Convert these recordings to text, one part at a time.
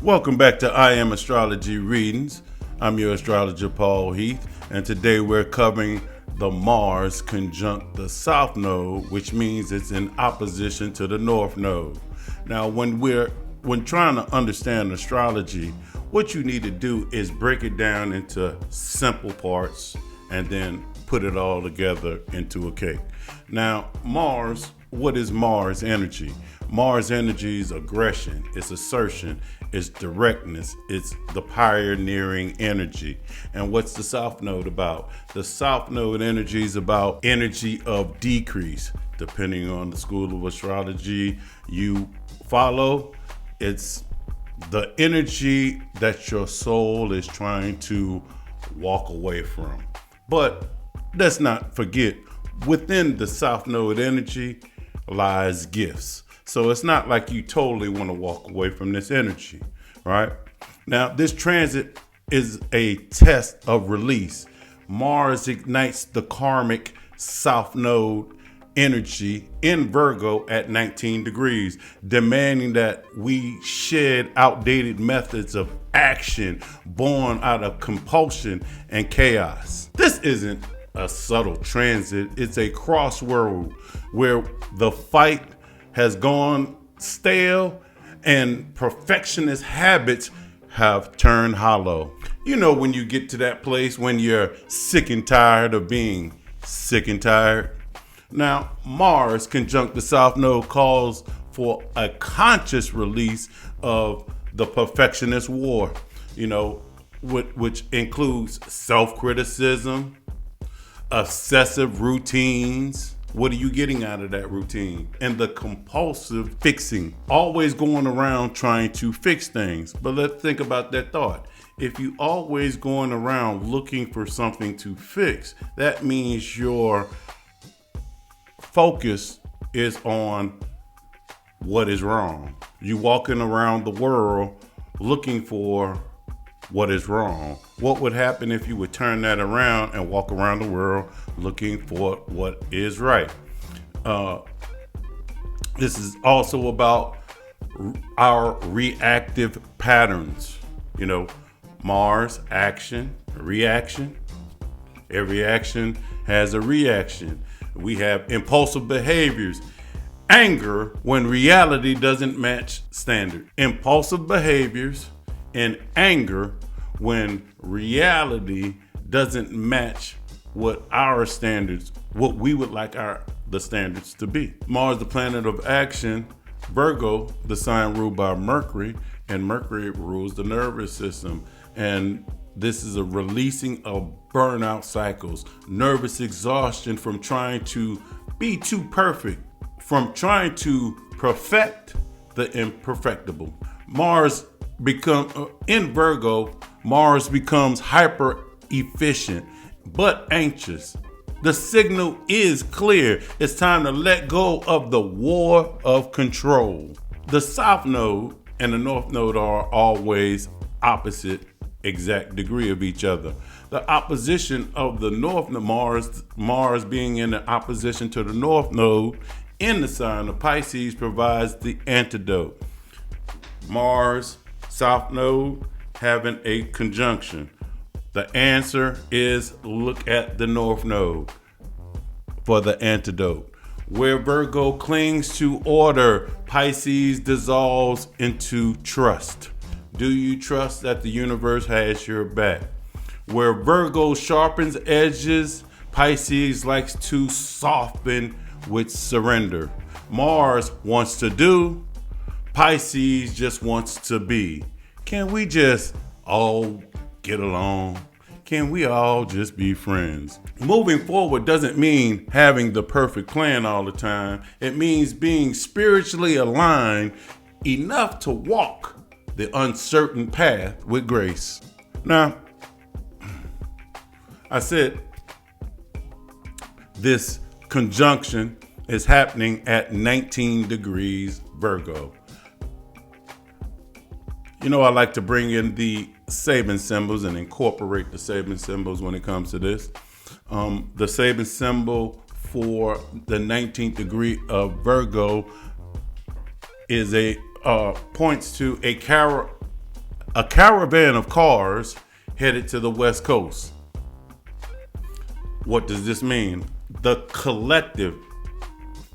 Welcome back to I Am Astrology Readings. I'm your astrologer, Paul Heath, and today we're covering the Mars conjunct the South Node, which means it's in opposition to the North Node. Now, when trying to understand astrology, what you need to do is break it down into simple parts and then put it all together into a cake. Now, Mars, what is Mars energy? Mars energy is aggression, it's assertion, it's directness, it's the pioneering energy. And what's the South Node about? The South Node energy is about energy of decrease. Depending on the school of astrology you follow, it's the energy that your soul is trying to walk away from. But let's not forget, within the South Node energy lies gifts. So it's not like you totally want to walk away from this energy, right? Now, this transit is a test of release. Mars ignites the karmic South Node energy in Virgo at 19 degrees, demanding that we shed outdated methods of action born out of compulsion and chaos. This isn't a subtle transit, it's a crossroad where the fight has gone stale and perfectionist habits have turned hollow. You know, when you get to that place when you're sick and tired of being sick and tired. Now, Mars conjunct the South Node calls for a conscious release of the perfectionist war, which includes self-criticism, obsessive routines. What are you getting out of that routine? And the compulsive fixing, always going around trying to fix things. But let's think about that thought. If you always going around looking for something to fix, that means your focus is on what is wrong. You walking around the world looking for what is wrong. What would happen if you would turn that around and walk around the world looking for what is right? This is also about our reactive patterns. Mars, action, reaction. Every action has a reaction. We have impulsive behaviors. Anger when reality doesn't match standard. Impulsive behaviors and anger when reality doesn't match what our standards, what we would like the standards to be. Mars, the planet of action. Virgo, the sign ruled by Mercury, and Mercury rules the nervous system. And this is a releasing of burnout cycles, nervous exhaustion from trying to be too perfect, from trying to perfect the imperfectible. In Virgo, Mars becomes hyper efficient but anxious. The signal is clear. It's time to let go of the war of control. The South Node and the North Node are always opposite exact degree of each other. The opposition of the North Node, Mars being in the opposition to the North Node in the sign of Pisces, provides the antidote. Mars, South Node having a conjunction. The answer is look at the North Node for the antidote. Where Virgo clings to order, Pisces dissolves into trust. Do you trust that the universe has your back? Where Virgo sharpens edges, Pisces likes to soften with surrender. Mars wants to do, Pisces just wants to be. Can we just all get along? Can we all just be friends? Moving forward doesn't mean having the perfect plan all the time. It means being spiritually aligned enough to walk the uncertain path with grace. Now, I said this conjunction is happening at 19 degrees Virgo. I like to bring in the Sabian symbols and incorporate the Sabian symbols when it comes to this. The Sabian symbol for the 19th degree of Virgo is points to a A caravan of cars headed to the West Coast. What does this mean? The collective,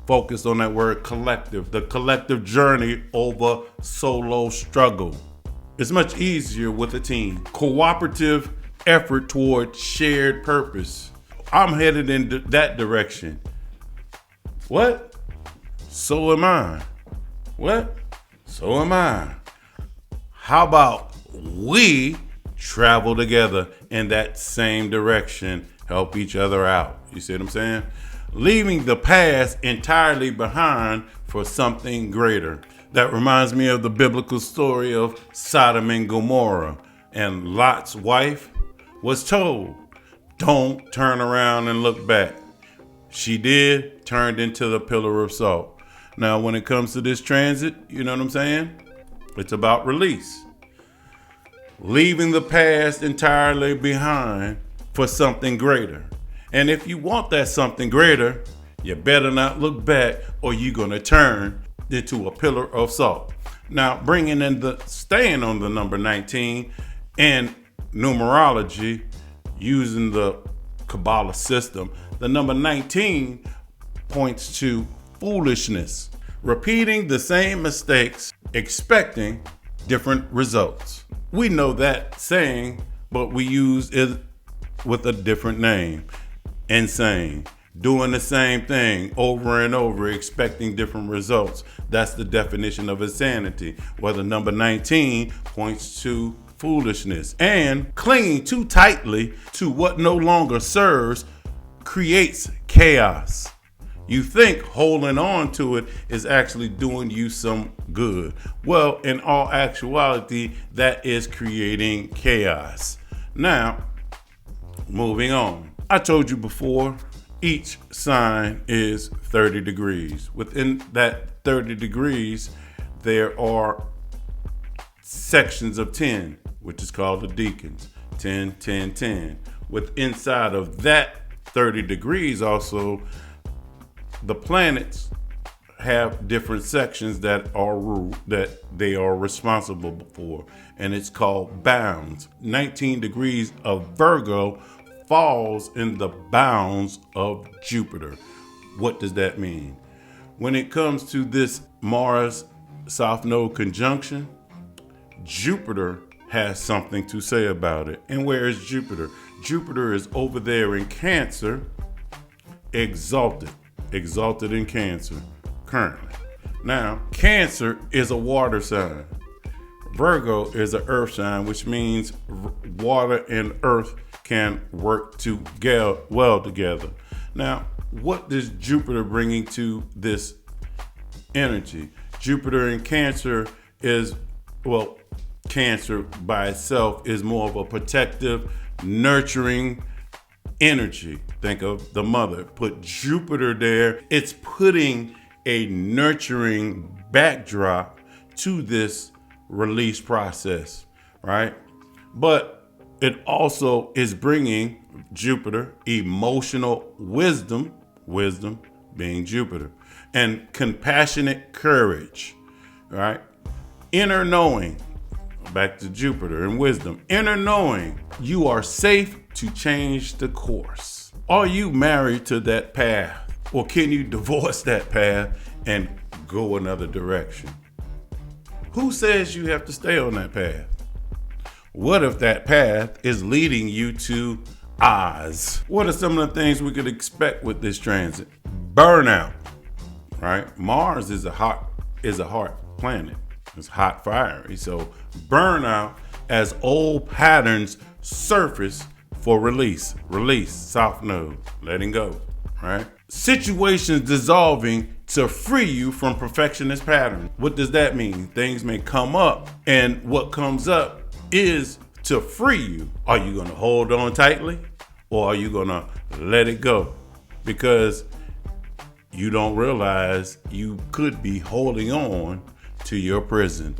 focus on that word collective, the collective journey over solo struggle. It's much easier with a team. Cooperative effort toward shared purpose. I'm headed in that direction. What? So am I. What? So am I. How about we travel together in that same direction, help each other out? You see what I'm saying? Leaving the past entirely behind for something greater. That reminds me of the biblical story of Sodom and Gomorrah. And Lot's wife was told, don't turn around and look back. She did, turned into the pillar of salt. Now, when it comes to this transit, you know what I'm saying? It's about release. Leaving the past entirely behind for something greater. And if you want that something greater, you better not look back or you're going to turn into a pillar of salt. Now, bringing in staying on the number 19 and numerology using the Kabbalah system, the number 19 points to foolishness, repeating the same mistakes, expecting different results. We know that saying, but we use it with a different name. Insane. Doing the same thing over and over, expecting different results. That's the definition of insanity. Where the number 19 points to foolishness. And clinging too tightly to what no longer serves creates chaos. You think holding on to it is actually doing you some good. Well, in all actuality, that is creating chaos. Now, moving on. I told you before, each sign is 30 degrees. Within that 30 degrees, there are sections of 10, which is called the decans. 10, 10, 10. With inside of that 30 degrees also, the planets have different sections that they are responsible for, and it's called bounds. 19 degrees of Virgo falls in the bounds of Jupiter. What does that mean? When it comes to this Mars South Node conjunction, Jupiter has something to say about it. And where is Jupiter? Jupiter is over there in Cancer, exalted in Cancer currently. Now, Cancer is a water sign. Virgo is an earth sign, which means water and earth can work well together. Now, what is Jupiter bringing to this energy? Jupiter in Cancer is, Cancer by itself is more of a protective, nurturing energy. Think of the mother. Put Jupiter there. It's putting a nurturing backdrop to this release process, right? But it also is bringing Jupiter emotional wisdom being Jupiter, and compassionate courage, right? Inner knowing, back to Jupiter and wisdom. Inner knowing, you are safe to change the course. Are you married to that path, or can you divorce that path and go another direction? Who says you have to stay on that path? What if that path is leading you to Oz? What are some of the things we could expect with this transit? Burnout, right? Mars is a hot planet. It's hot, fiery. So burnout as old patterns surface for release, South Node, letting go, right? Situations dissolving to free you from perfectionist patterns. What does that mean? Things may come up, and what comes up is to free you. Are you going to hold on tightly, or are you going to let it go? Because you don't realize you could be holding on to your prison.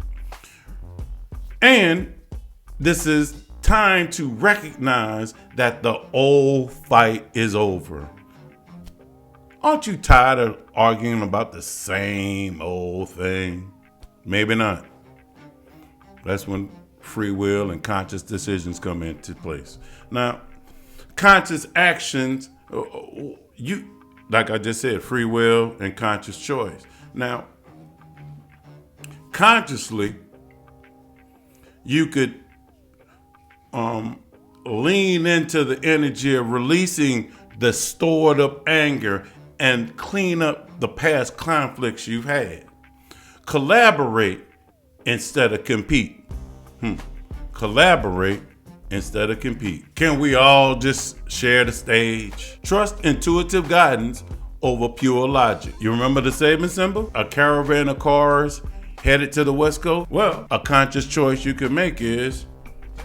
And this is time to recognize that the old fight is over. Aren't you tired of arguing about the same old thing? Maybe not. That's when free will and conscious decisions come into place. Now, conscious actions, like I just said, free will and conscious choice. Now, consciously, you could lean into the energy of releasing the stored up anger and clean up the past conflicts you've had. Collaborate instead of compete. Collaborate instead of compete. Can we all just share the stage? Trust intuitive guidance over pure logic. You remember the saving symbol? A caravan of cars headed to the West Coast? Well, a conscious choice you can make is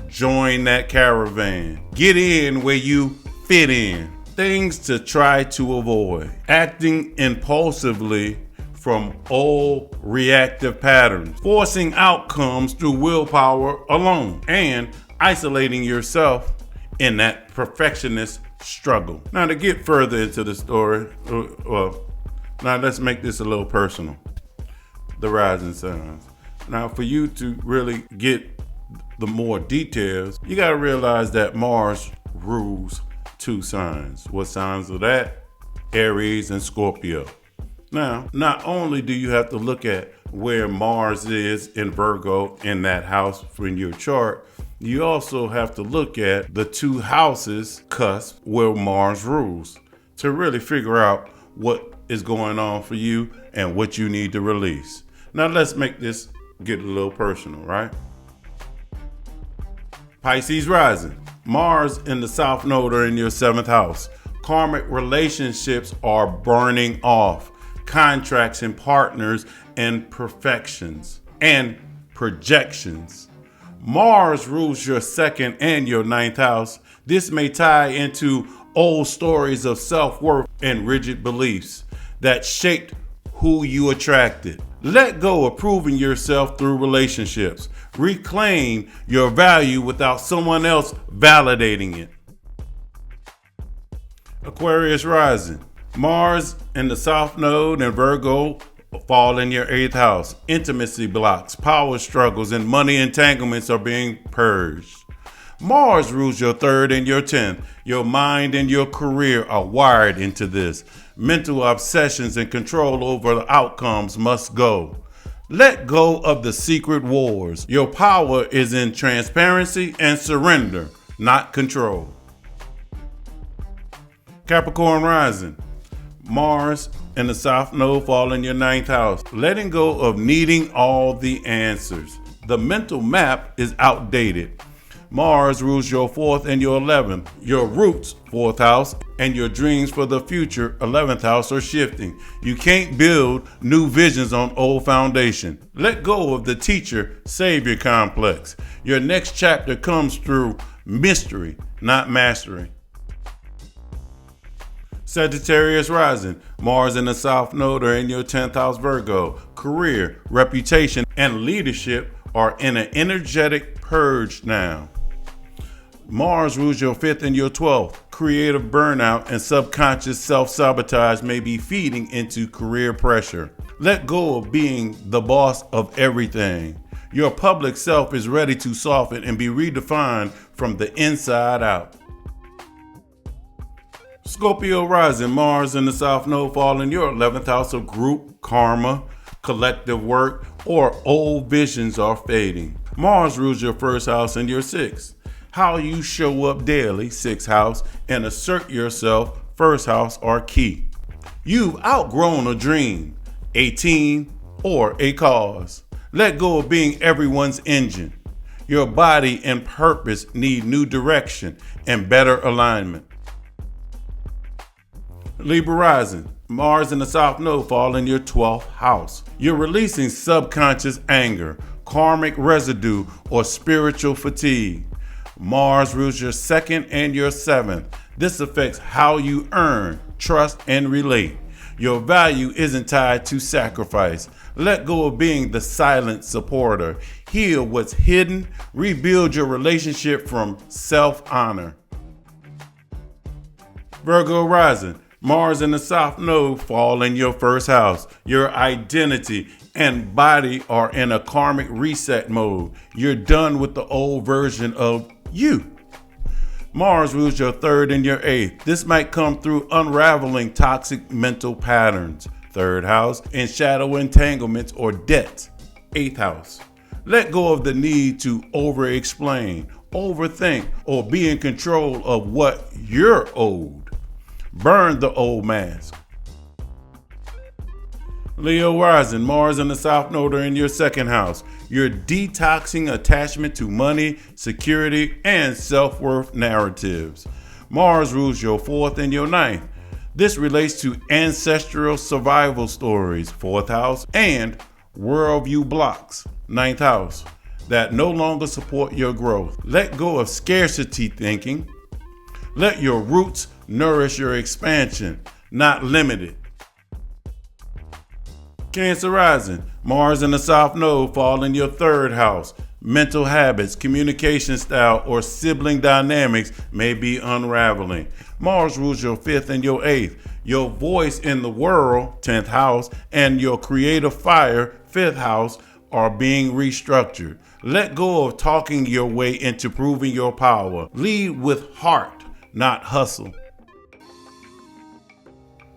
join that caravan. Get in where you fit in. Things to try to avoid. Acting impulsively from old reactive patterns. Forcing outcomes through willpower alone. And isolating yourself in that perfectionist struggle. Now, to get further into the story, now let's make this a little personal. The rising signs. Now, for you to really get the more details, you got to realize that Mars rules 2 signs. What signs are that? Aries and Scorpio. Now, not only do you have to look at where Mars is in Virgo in that house in your chart, you also have to look at the 2 houses cusp where Mars rules to really figure out what is going on for you and what you need to release. Now let's make this get a little personal, right? Pisces rising. Mars in the South Node or in your 7th house. Karmic relationships are burning off. Contracts and partners and perfections and projections. Mars rules your 2nd and your 9th house. This may tie into old stories of self-worth and rigid beliefs that shaped who you attracted. Let go of proving yourself through relationships. Reclaim your value without someone else validating it. Aquarius rising. Mars in the South Node and Virgo fall in your 8th house. Intimacy blocks, power struggles, and money entanglements are being purged. Mars rules your 3rd and your 10th. Your mind and your career are wired into this. Mental obsessions and control over the outcomes must go. Let go of the secret wars. Your power is in transparency and surrender, not control. Capricorn rising. Mars and the South Node fall in your 9th house. Letting go of needing all the answers. The mental map is outdated. Mars rules your 4th and your 11th. Your roots, 4th house, and your dreams for the future, 11th house, are shifting. You can't build new visions on old foundation. Let go of the teacher savior complex. Your next chapter comes through mystery, not mastery. Sagittarius rising. Mars in the South Node or in your 10th house, Virgo. Career, reputation, and leadership are in an energetic purge now. Mars rules your 5th and your 12th. Creative burnout and subconscious self-sabotage may be feeding into career pressure. Let go of being the boss of everything. Your public self is ready to soften and be redefined from the inside out. Scorpio rising. Mars in the South Node fall in your 11th house of group, karma, collective work, or old visions are fading. Mars rules your 1st house and your 6th. How you show up daily, 6th house, and assert yourself, 1st house, are key. You've outgrown a dream, a team, or a cause. Let go of being everyone's engine. Your body and purpose need new direction and better alignment. Libra rising. Mars in the South Node fall in your 12th house. You're releasing subconscious anger, karmic residue, or spiritual fatigue. Mars rules your 2nd and your 7th. This affects how you earn, trust, and relate. Your value isn't tied to sacrifice. Let go of being the silent supporter. Heal what's hidden. Rebuild your relationship from self-honor. Virgo rising. Mars in the South Node fall in your 1st house. Your identity, and body are in a karmic reset mode. You're done with the old version of you. Mars rules your 3rd and your 8th. This might come through unraveling toxic mental patterns. 3rd house, and shadow entanglements or debts. 8th house. Let go of the need to over-explain, overthink, or be in control of what you're owed. Burn the old mask. Leo rising, Mars in the South Node are in your 2nd house. You're detoxing attachment to money, security, and self-worth narratives. Mars rules your 4th and your 9th. This relates to ancestral survival stories, 4th house, and worldview blocks, 9th house, that no longer support your growth. Let go of scarcity thinking. Let your roots nourish your expansion, not limit it. Cancer rising, Mars in the South Node fall in your 3rd house. Mental habits, communication style, or sibling dynamics may be unraveling. Mars rules your 5th and your 8th. Your voice in the world, 10th house, and your creative fire, 5th house, are being restructured. Let go of talking your way into proving your power. Lead with heart, not hustle.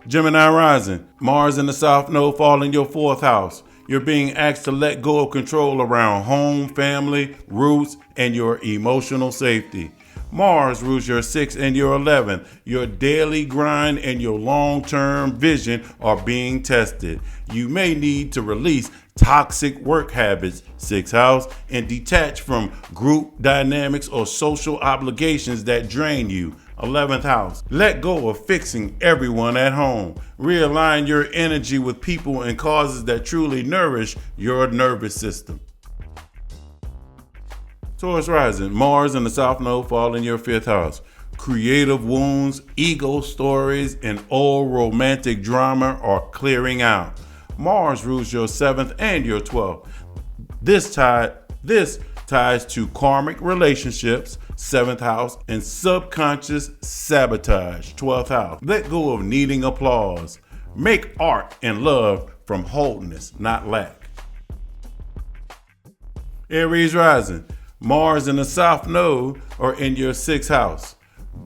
Gemini rising, Mars in the South Node fall in your 4th house. You're being asked to let go of control around home, family, roots, and your emotional safety. Mars rules your 6th and your 11th. Your daily grind and your long-term vision are being tested. You may need to release toxic work habits, 6th house, and detach from group dynamics or social obligations that drain you, 11th house. Let go of fixing everyone at home. Realign your energy with people and causes that truly nourish your nervous system. Taurus rising, Mars in the South Node fall in your 5th house. Creative wounds, ego stories, and old romantic drama are clearing out. Mars rules your 7th and your 12th. This ties to karmic relationships, 7th house, and subconscious sabotage, 12th house. Let go of needing applause. Make art and love from wholeness, not lack. Aries rising, Mars in the South Node are in your 6th house.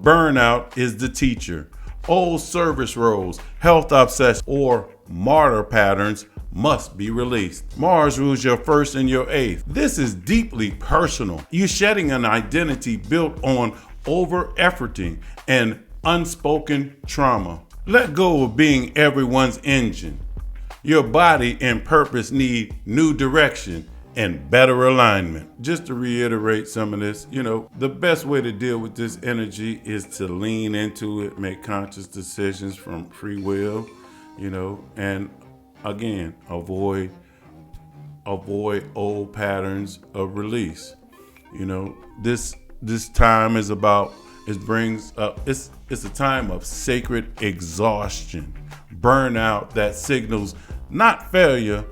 Burnout is the teacher. Old service roles, health obsession, or martyr patterns must be released. Mars rules your 1st and your 8th. This is deeply personal. You're shedding an identity built on over-efforting and unspoken trauma. Let go of being everyone's engine. Your body and purpose need new direction and better alignment. Just to reiterate some of this, the best way to deal with this energy is to lean into it, make conscious decisions from free will, and again, avoid old patterns of release. This time is about, it's a time of sacred exhaustion, burnout that signals not failure,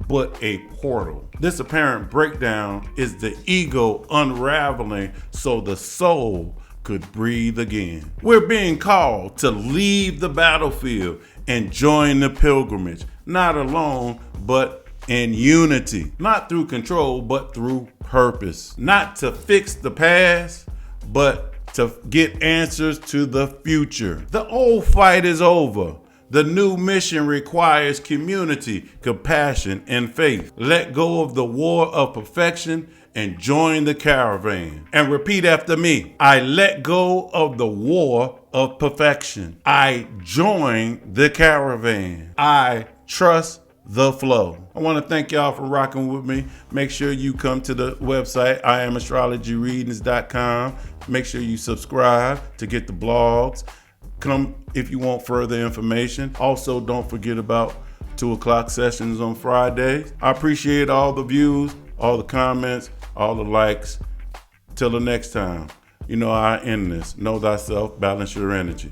but a portal. This apparent breakdown is the ego unraveling so the soul could breathe again. We're being called to leave the battlefield and join the pilgrimage, not alone, but in unity, not through control, but through purpose. Not to fix the past, but to get answers to the future. The old fight is over. The new mission requires community, compassion, and faith. Let go of the war of perfection and join the caravan. And repeat after me. I let go of the war of perfection. I join the caravan. I trust the flow. I want to thank y'all for rocking with me. Make sure you come to the website, IamAstrologyReadings.com. Make sure you subscribe to get the blogs. Come if you want further information. Also, don't forget about 2:00 sessions on Fridays. I appreciate all the views, all the comments, all the likes. Till the next time. I end this. Know thyself, balance your energy.